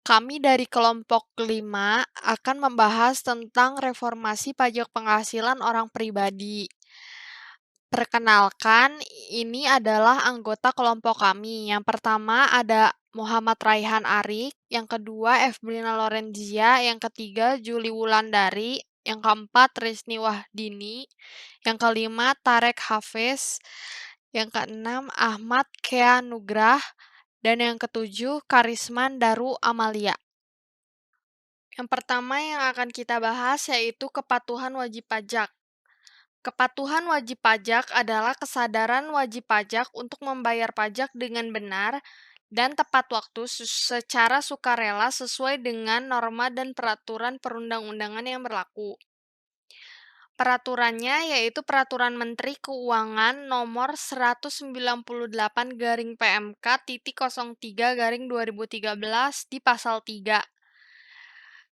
Kami dari kelompok 5 akan membahas tentang reformasi pajak penghasilan orang pribadi. Perkenalkan, ini adalah anggota kelompok kami. Yang pertama ada Muhammad Raihan Arik, yang kedua Evelina Lorenzia, yang ketiga Juli Wulandari, yang keempat Risni Wahdini, yang kelima Tarek Hafiz, yang keenam Ahmad Kea Nugrah, dan yang ketujuh Karisman Daru Amalia. Yang pertama yang akan kita bahas yaitu kepatuhan wajib pajak. Kepatuhan wajib pajak adalah kesadaran wajib pajak untuk membayar pajak dengan benar dan tepat waktu secara sukarela sesuai dengan norma dan peraturan perundang-undangan yang berlaku. Peraturannya yaitu Peraturan Menteri Keuangan Nomor 198-PMK-03-2013 di Pasal 3.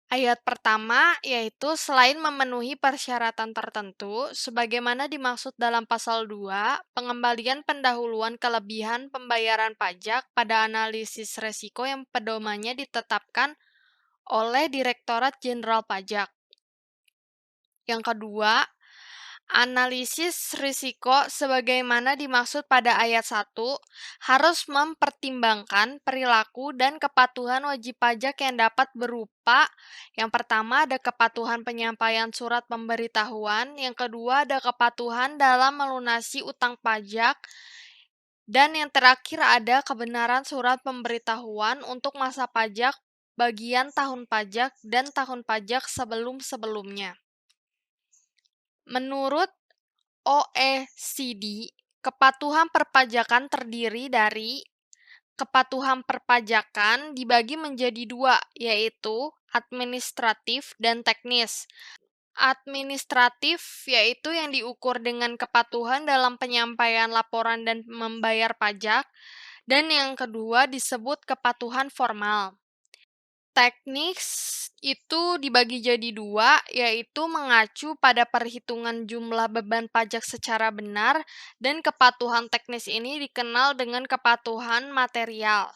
Ayat pertama yaitu selain memenuhi persyaratan tertentu, sebagaimana dimaksud dalam Pasal 2, pengembalian pendahuluan kelebihan pembayaran pajak pada analisis resiko yang pedomannya ditetapkan oleh Direktorat Jenderal Pajak. Yang kedua, analisis risiko sebagaimana dimaksud pada ayat 1 harus mempertimbangkan perilaku dan kepatuhan wajib pajak yang dapat berupa yang pertama ada kepatuhan penyampaian surat pemberitahuan, yang kedua ada kepatuhan dalam melunasi utang pajak, dan yang terakhir ada kebenaran surat pemberitahuan untuk masa pajak, bagian tahun pajak, dan tahun pajak sebelum-sebelumnya. Menurut OECD, kepatuhan perpajakan terdiri dari kepatuhan perpajakan dibagi menjadi dua, yaitu administratif dan teknis. Administratif yaitu yang diukur dengan kepatuhan dalam penyampaian laporan dan membayar pajak, dan yang kedua disebut kepatuhan formal. Teknis itu dibagi jadi dua, yaitu mengacu pada perhitungan jumlah beban pajak secara benar, dan kepatuhan teknis ini dikenal dengan kepatuhan material.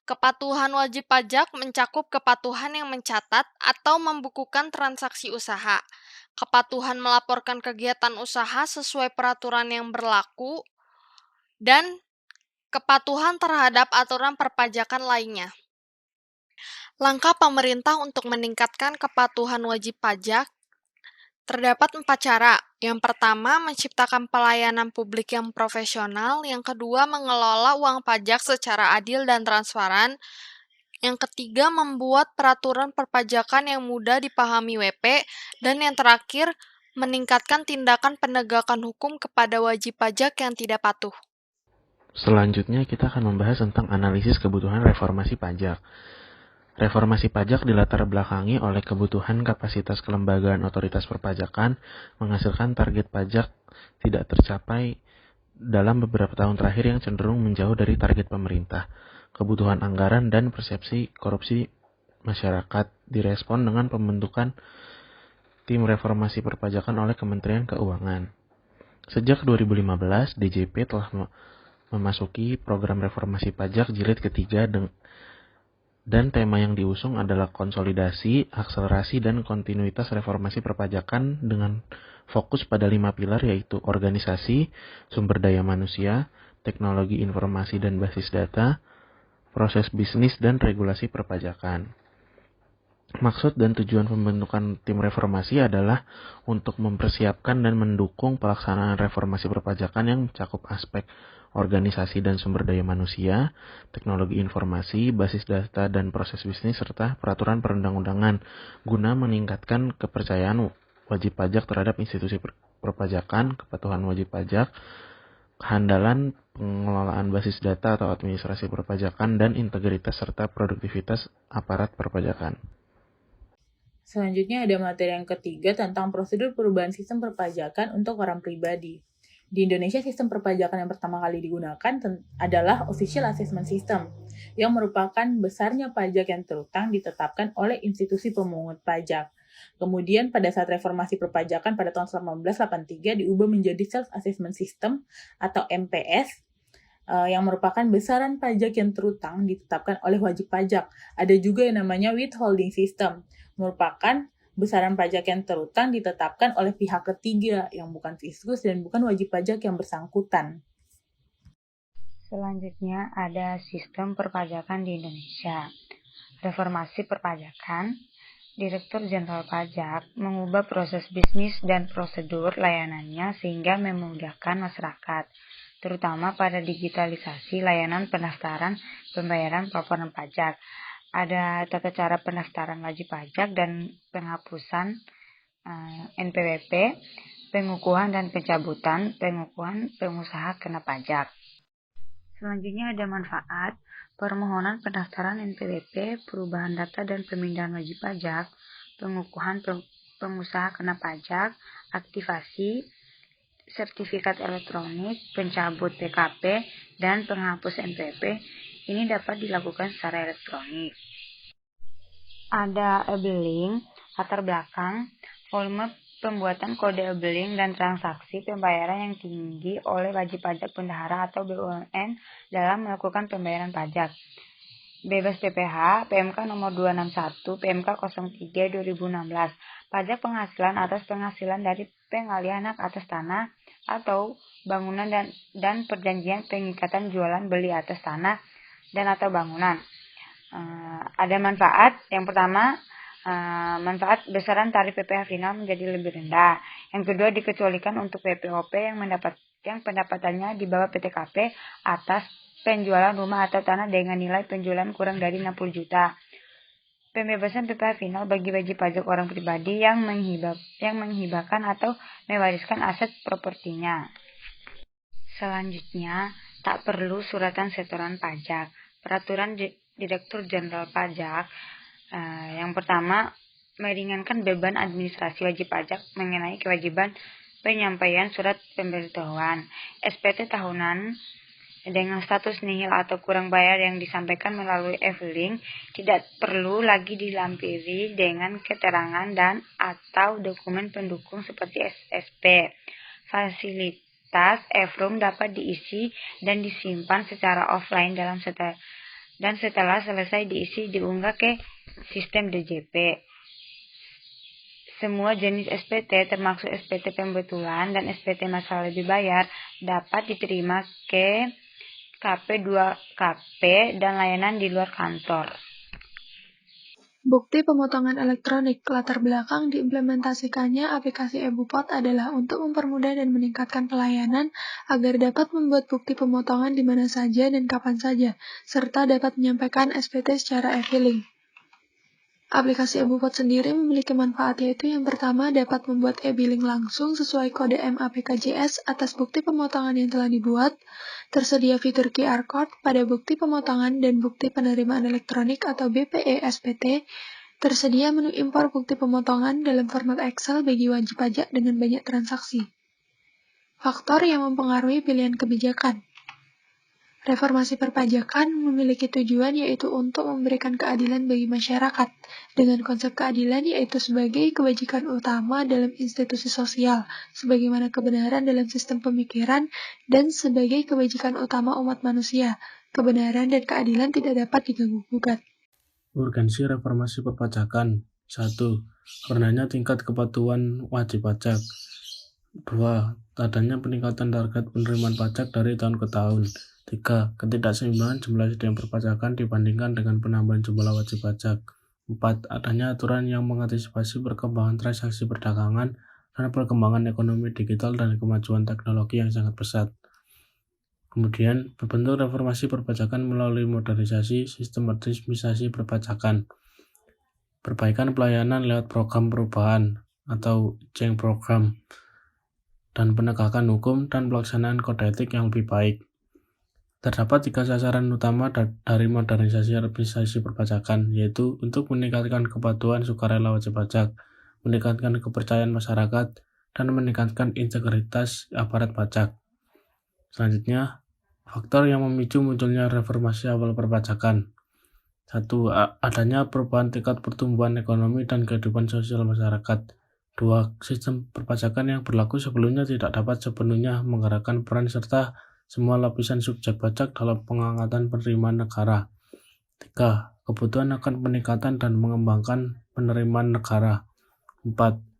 Kepatuhan wajib pajak mencakup kepatuhan yang mencatat atau membukukan transaksi usaha, kepatuhan melaporkan kegiatan usaha sesuai peraturan yang berlaku, dan kepatuhan terhadap aturan perpajakan lainnya. Langkah pemerintah untuk meningkatkan kepatuhan wajib pajak terdapat 4 cara. Yang pertama, menciptakan pelayanan publik yang profesional. Yang kedua, mengelola uang pajak secara adil dan transparan. Yang ketiga, membuat peraturan perpajakan yang mudah dipahami WP. Dan yang terakhir, meningkatkan tindakan penegakan hukum kepada wajib pajak yang tidak patuh. Selanjutnya kita akan membahas tentang analisis kebutuhan reformasi pajak. Reformasi pajak dilatar belakangi oleh kebutuhan kapasitas kelembagaan otoritas perpajakan menghasilkan target pajak tidak tercapai dalam beberapa tahun terakhir yang cenderung menjauh dari target pemerintah. Kebutuhan anggaran dan persepsi korupsi masyarakat direspon dengan pembentukan tim reformasi perpajakan oleh Kementerian Keuangan. Sejak 2015, DJP telah memasuki program reformasi pajak jilid ketiga dan tema yang diusung adalah konsolidasi, akselerasi, dan kontinuitas reformasi perpajakan dengan fokus pada 5 pilar yaitu organisasi, sumber daya manusia, teknologi informasi dan basis data, proses bisnis, dan regulasi perpajakan. Maksud dan tujuan pembentukan tim reformasi adalah untuk mempersiapkan dan mendukung pelaksanaan reformasi perpajakan yang mencakup aspek organisasi dan sumber daya manusia, teknologi informasi, basis data, dan proses bisnis, serta peraturan perundang-undangan guna meningkatkan kepercayaan wajib pajak terhadap institusi perpajakan, kepatuhan wajib pajak, kehandalan pengelolaan basis data atau administrasi perpajakan, dan integritas serta produktivitas aparat perpajakan. Selanjutnya ada materi yang ketiga tentang prosedur perubahan sistem perpajakan untuk orang pribadi. Di Indonesia, sistem perpajakan yang pertama kali digunakan adalah Official Assessment System, yang merupakan besarnya pajak yang terutang ditetapkan oleh institusi pemungut pajak. Kemudian pada saat reformasi perpajakan pada tahun 1983 diubah menjadi Self Assessment System atau MPS, yang merupakan besaran pajak yang terutang ditetapkan oleh wajib pajak. Ada juga yang namanya withholding system, merupakan besaran pajak yang terutang ditetapkan oleh pihak ketiga yang bukan fiskus dan bukan wajib pajak yang bersangkutan. Selanjutnya ada sistem perpajakan di Indonesia. Reformasi perpajakan, Direktur Jenderal Pajak mengubah proses bisnis dan prosedur layanannya sehingga memudahkan masyarakat, terutama pada digitalisasi layanan pendaftaran pembayaran laporan pajak. Ada tata cara pendaftaran wajib pajak dan penghapusan NPWP, pengukuhan dan pencabutan pengukuhan pengusaha kena pajak. Selanjutnya ada manfaat, permohonan pendaftaran NPWP, perubahan data dan pemindahan wajib pajak, pengukuhan pengusaha kena pajak, aktivasi sertifikat elektronik, pencabut PKP, dan penghapus NPWP. Ini dapat dilakukan secara elektronik. Ada e-billing, latar belakang, volume pembuatan kode e-billing dan transaksi pembayaran yang tinggi oleh wajib pajak bendahara atau BUMN dalam melakukan pembayaran pajak. Bebas PPh, PMK nomor 261, PMK 03 2016. Pajak penghasilan atas penghasilan dari pengalihan hak atas tanah atau bangunan dan perjanjian pengikatan jualan beli atas tanah dan atau bangunan. Ada manfaat. Yang pertama, manfaat besaran tarif PPh final menjadi lebih rendah. Yang kedua, dikecualikan untuk PPOP yang pendapatannya di bawah PTKP atas penjualan rumah atau tanah dengan nilai penjualan kurang dari 60 juta. Pembebasan PPh final bagi wajib pajak orang pribadi yang menghibahkan atau mewariskan aset propertinya. Selanjutnya, tak perlu suratan setoran pajak. Peraturan Direktur Jenderal Pajak yang pertama, meringankan beban administrasi wajib pajak mengenai kewajiban penyampaian surat pemberitahuan SPT tahunan dengan status nihil atau kurang bayar yang disampaikan melalui e-filing tidak perlu lagi dilampiri dengan keterangan dan atau dokumen pendukung seperti SSP. Fasilitas e-form dapat diisi dan disimpan secara offline dan setelah selesai diisi diunggah ke sistem DJP. Semua jenis SPT termasuk SPT pembetulan dan SPT masalah lebih bayar dapat diterima ke KP2KP dan layanan di luar kantor. Bukti pemotongan elektronik. Latar belakang diimplementasikannya aplikasi eBupot adalah untuk mempermudah dan meningkatkan pelayanan agar dapat membuat bukti pemotongan di mana saja dan kapan saja, serta dapat menyampaikan SPT secara e-filing. Aplikasi eBupot sendiri memiliki manfaat yaitu yang pertama dapat membuat e-billing langsung sesuai kode MAPKJS atas bukti pemotongan yang telah dibuat, tersedia fitur QR Code pada bukti pemotongan dan bukti penerimaan elektronik atau BPE SPT, tersedia menu impor bukti pemotongan dalam format Excel bagi wajib pajak dengan banyak transaksi. Faktor yang mempengaruhi pilihan kebijakan. Reformasi perpajakan memiliki tujuan yaitu untuk memberikan keadilan bagi masyarakat, dengan konsep keadilan yaitu sebagai kewajiban utama dalam institusi sosial, sebagaimana kebenaran dalam sistem pemikiran, dan sebagai kewajiban utama umat manusia. Kebenaran dan keadilan tidak dapat diganggu-gugat. Urgensi reformasi perpajakan. 1. Rendahnya tingkat kepatuhan wajib pajak. 2. Adanya peningkatan target penerimaan pajak dari tahun ke tahun. 3. Ketidakseimbangan jumlah SDM perpajakan dibandingkan dengan penambahan jumlah wajib pajak. 4. Adanya aturan yang mengantisipasi perkembangan transaksi perdagangan dan perkembangan ekonomi digital dan kemajuan teknologi yang sangat pesat. Kemudian, berbentuk reformasi perpajakan melalui modernisasi sistem administrasi perpajakan, perbaikan pelayanan lewat program perubahan atau change program, dan penegakan hukum dan pelaksanaan kode etik yang lebih baik. Terdapat 3 sasaran utama dari modernisasi administrasi perpajakan, yaitu untuk meningkatkan kepatuhan sukarela wajib pajak, meningkatkan kepercayaan masyarakat, dan meningkatkan integritas aparat pajak. Selanjutnya, faktor yang memicu munculnya reformasi awal perpajakan. 1. Adanya perubahan tingkat pertumbuhan ekonomi dan kehidupan sosial masyarakat. 2. Sistem perpajakan yang berlaku sebelumnya tidak dapat sepenuhnya menggerakkan peran serta semua lapisan subjek pajak dalam pengangkatan penerimaan negara. 3. Kebutuhan akan peningkatan dan mengembangkan penerimaan negara. 4.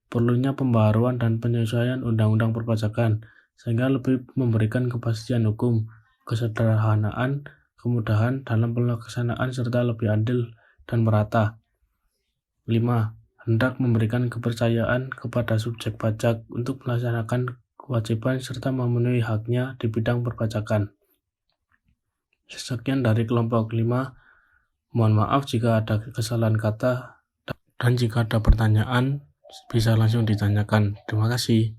Perlunya pembaharuan dan penyesuaian undang-undang perpajakan, sehingga lebih memberikan kepastian hukum, kesederhanaan, kemudahan dalam pelaksanaan serta lebih adil dan merata. 5. Hendak memberikan kepercayaan kepada subjek pajak untuk melaksanakan kewajiban serta memenuhi haknya di bidang perpajakan. Sekian dari kelompok 5. Mohon maaf jika ada kesalahan kata, dan jika ada pertanyaan bisa langsung ditanyakan. Terima kasih.